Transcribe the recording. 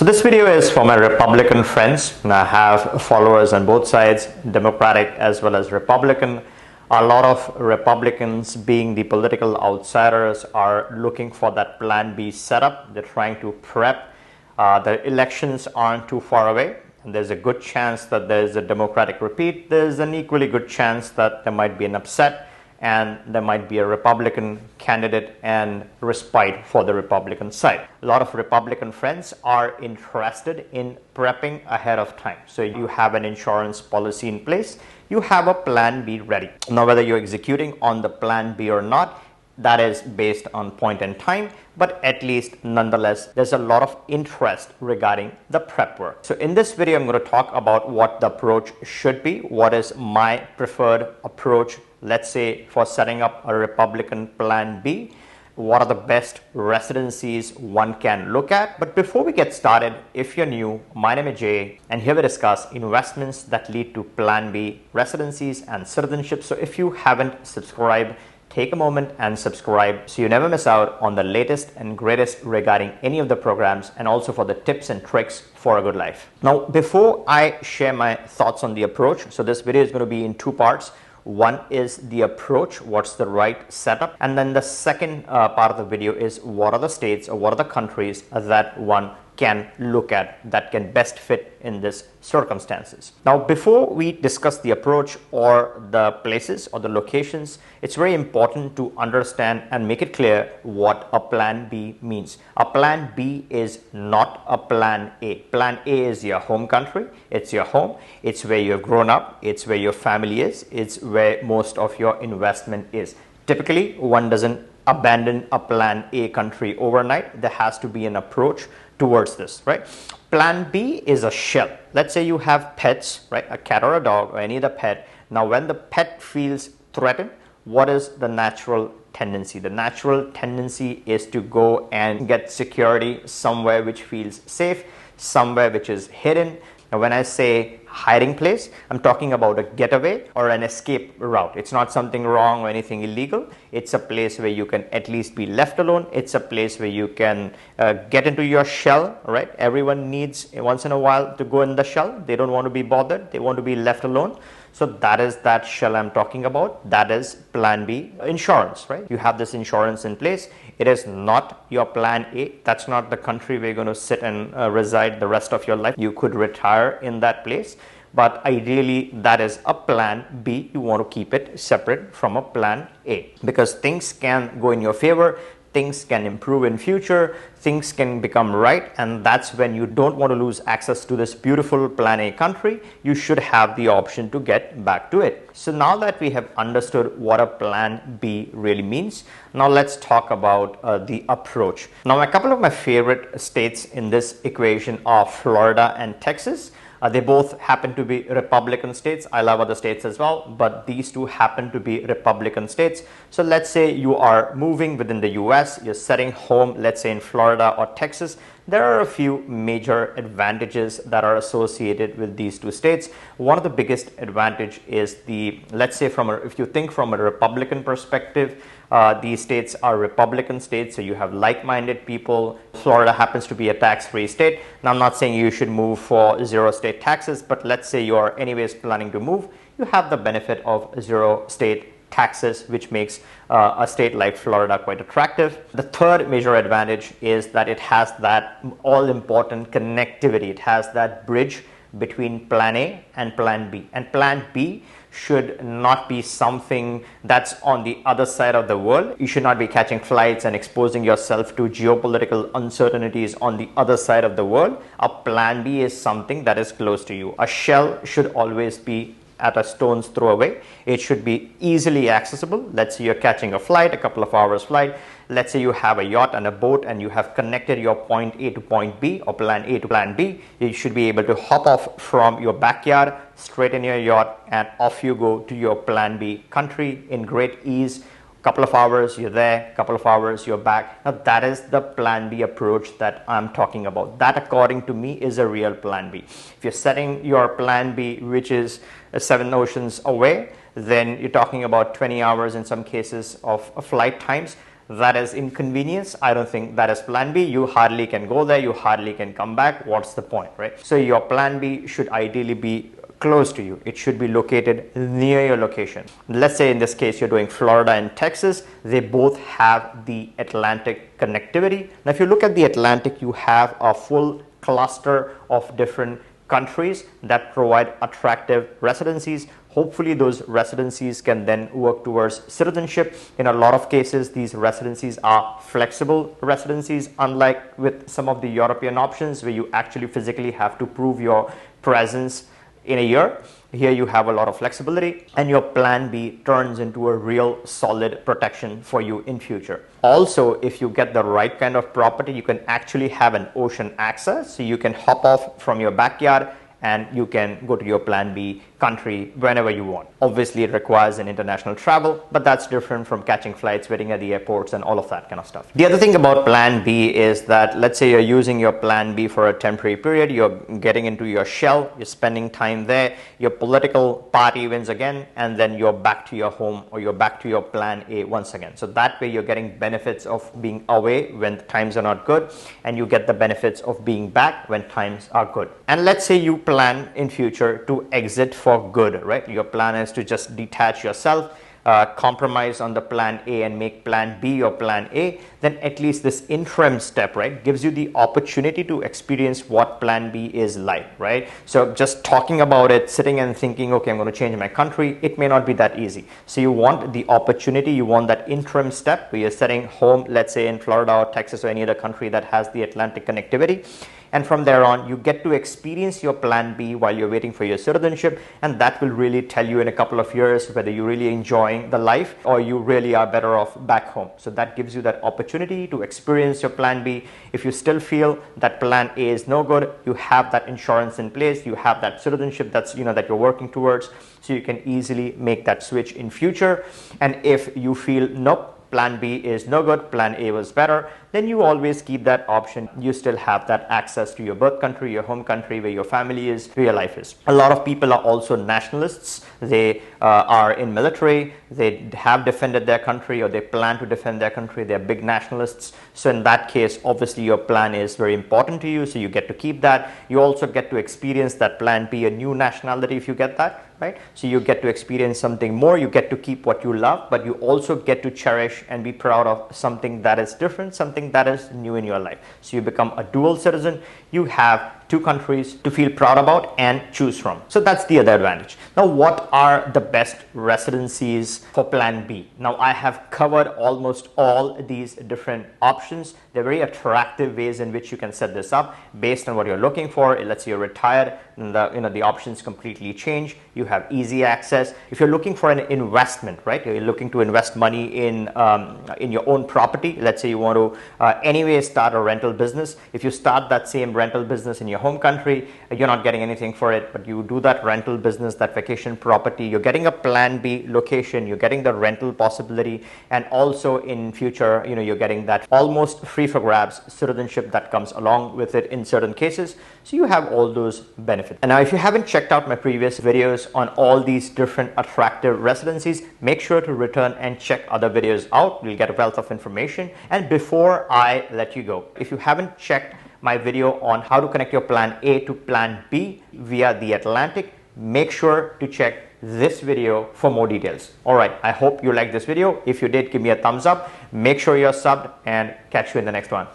So this video is for my Republican friends, and I have followers on both sides, Democratic as well as Republican. A lot of Republicans, being the political outsiders, are looking for that plan B setup. They're trying to prep. The elections aren't too far away, and there's a good chance that there's a Democratic repeat. There's an equally good chance that there might be an upset and there might be a Republican candidate and respite for the Republican side. A lot of Republican friends are interested in prepping ahead of time. So you have an insurance policy in place, you have a plan B ready. Now, whether you're executing on the plan B or not, that is based on point in time, but at least nonetheless, there's a lot of interest regarding the prep work. So in this video, I'm going to talk about what the approach should be, what is my preferred approach, let's say for setting up a Republican plan B, what are the best residencies one can look at. But before we get started, if you're new, my name is Jay, and here we discuss investments that lead to plan B, residencies and citizenship. So if you haven't subscribed, take a moment and subscribe so you never miss out on the latest and greatest regarding any of the programs, and also for the tips and tricks for a good life. Now, before I share my thoughts on the approach, so this video is going to be in two parts. One is the approach, what's the right setup, and then the second part of the video is what are the states or what are the countries that one can look at that can best fit in this circumstances. Now, before we discuss the approach or the places or the locations, it's very important to understand and make it clear what a plan B means. A plan B is not a plan A. Plan A is your home country, it's your home, it's where you've grown up, it's where your family is, it's where most of your investment is. Typically, one doesn't abandon a plan A country overnight. There has to be an approach towards this, right? Plan B is a shell. Let's say you have pets, right? A cat or a dog or any other pet. Now, when the pet feels threatened, what is the natural tendency? The natural tendency is to go and get security somewhere which feels safe, somewhere which is hidden. Now, when I say hiding place, I'm talking about a getaway or an escape route. It's not something wrong or anything illegal. It's a place where you can at least be left alone. It's a place where you can get into your shell, right? Everyone needs once in a while to go in the shell. They don't want to be bothered. They want to be left alone. So that is that shell I'm talking about. That is plan B. Insurance, right? You have this insurance in place. It is not your plan A. That's not the country where you're going to sit and reside the rest of your life. You could retire in that place, but ideally that is a plan B. You want to keep it separate from a plan A because things can go in your favor. Things can improve in future, things can become right, and that's when you don't want to lose access to this beautiful plan A country. You should have the option to get back to it. So now that we have understood what a plan B really means, now let's talk about the approach. Now, a couple of my favorite states in this equation are Florida and Texas. They both happen to be Republican states. I love other states as well, but these two happen to be Republican states. So let's say you are moving within the US, you're setting home, let's say in Florida or Texas. There are a few major advantages that are associated with these two states. One of the biggest advantage is let's say if you think from a Republican perspective, these states are Republican states, so you have like-minded people. Florida happens to be a tax-free state. Now, I'm not saying you should move for zero state taxes, but let's say you are anyways planning to move, you have the benefit of zero state taxes, which makes a state like Florida quite attractive. The third major advantage is that it has that all-important connectivity. It has that bridge between plan A and plan B. And plan B should not be something that's on the other side of the world. You should not be catching flights and exposing yourself to geopolitical uncertainties on the other side of the world. A plan B is something that is close to you. A shell should always be at a stone's throw away. It should be easily accessible. Let's say you're catching a flight, a couple of hours flight. Let's say you have a yacht and a boat and you have connected your point A to point B or plan A to plan B. You should be able to hop off from your backyard straight in your yacht and off you go to your plan B country in great ease. Couple of hours you're there, couple of hours you're back. Now that is the plan B approach that I'm talking about. That, according to me, is a real plan B. If you're setting your plan B, which is 7 oceans away, then you're talking about 20 hours in some cases of flight times. that is inconvenience. I don't think that is plan B. You hardly can go there, you hardly can come back. What's the point, right? So your plan B should ideally be close to you. It should be located near your location. Let's say in this case you're doing Florida and Texas. They both have the Atlantic connectivity. Now if you look at the Atlantic, you have a full cluster of different countries that provide attractive residencies. Hopefully those residencies can then work towards citizenship. In a lot of cases, these residencies are flexible residencies, unlike with some of the European options where you actually physically have to prove your presence in a year. Here you have a lot of flexibility, and your plan B turns into a real solid protection for you in future. Also, if you get the right kind of property, you can actually have an ocean access, so you can hop off from your backyard and you can go to your plan B country whenever you want. Obviously it requires an international travel, but that's different from catching flights, waiting at the airports and all of that kind of stuff. The other thing about plan B is that, let's say you're using your plan B for a temporary period, you're getting into your shell, you're spending time there, your political party wins again, and then you're back to your home, or you're back to your plan A once again. So that way you're getting benefits of being away when times are not good, and you get the benefits of being back when times are good. And let's say you plan in future to exit for good, right? Your plan is to just detach yourself, compromise on the plan A and make plan B your plan A. Then at least this interim step, right, gives you the opportunity to experience what plan B is like, right? So just talking about it, sitting and thinking, okay, I'm going to change my country, it may not be that easy. So you want the opportunity, you want that interim step where you're setting home, let's say in Florida or Texas or any other country that has the Atlantic connectivity. And from there on, you get to experience your plan B while you're waiting for your citizenship, and that will really tell you in a couple of years whether you're really enjoying the life or you really are better off back home. So that gives you that opportunity to experience your plan B. If you still feel that plan A is no good, you have that insurance in place, you have that citizenship that's, that you're working towards, so you can easily make that switch in future. And if you feel nope, plan B is no good, plan A was better, then you always keep that option. You still have that access to your birth country, your home country, where your family is, where your life is. A lot of people are also nationalists. They are in military, they have defended their country, or they plan to defend their country. They're big nationalists. So in that case, obviously your plan is very important to you, so you get to keep that. You also get to experience that plan B, a new nationality if you get that, right? So you get to experience something more, you get to keep what you love, but you also get to cherish and be proud of something that is different, something that is new in your life. So you become a dual citizen. You have two countries to feel proud about and choose from. So that's the other advantage. Now, what are the best residencies for plan B? Now, I have covered almost all these different options. They're very attractive ways in which you can set this up based on what you're looking for. Let's say you're retired, and the options completely change. You have easy access. If you're looking for an investment, right? You're looking to invest money in your own property. Let's say you want to anyway start a rental business. If you start that same rental business in your home country, you're not getting anything for it, but you do that rental business, that vacation property, you're getting a plan B location, you're getting the rental possibility, and also in future, you're getting that almost free for grabs citizenship that comes along with it in certain cases. So you have all those benefits. And now, if you haven't checked out my previous videos on all these different attractive residencies, make sure to return and check other videos out. You'll get a wealth of information. And before I let you go, if you haven't checked my video on how to connect your plan A to plan B via the Atlantic, make sure to check this video for more details. All right, I hope you liked this video. If you did, give me a thumbs up. Make sure you're subbed, and catch you in the next one.